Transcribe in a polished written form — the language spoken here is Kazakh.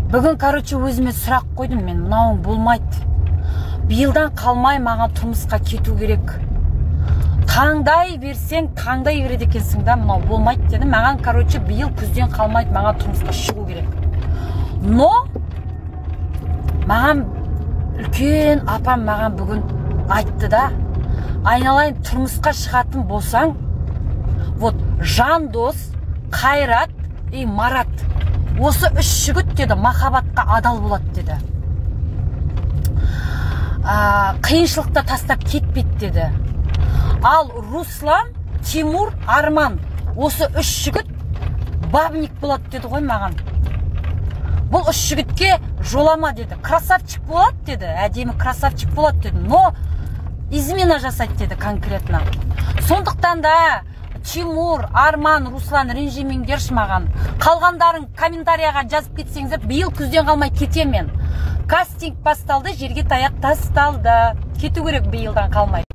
Бүгін, короче, өзіме сұрақ қойдым мен, мынауың болмайды. Биылдан қалмай маған тұрмысқа кету керек. Таңдай берсең, таңдай береді екенсің да, мынау болмайды деді. Маған, короче, биыл күзден қалмайды, маған тұрмысқа шығу керек. Но, маған үлкен апам маған бүгін айтты да, айналайын тұрмысқа шығатын болсаң, вот Жандос, Қайрат и Марат, осы үш жігіт деді, махаббатқа адал болады деді. Қиыншылықта тастап кетпейді деді. Ал Руслан, Тимур, Арман, осы үш жігіт бабник болады деді ғой маған. Бұл үш жігітке жолама деді. Красавчик болады деді, әдемі красавчик болады деді. Но измена жасайды деді конкретно. Сондықтан да Тимур, Арман, Руслан ренжімеңдерші маған. Қалғандарын комментарияға жазып кетсеңіздер, биыл күзден қалмай кетемен. Кастинг басталды, жерге таяқ тасталды. Кету керек биылдан қалмай.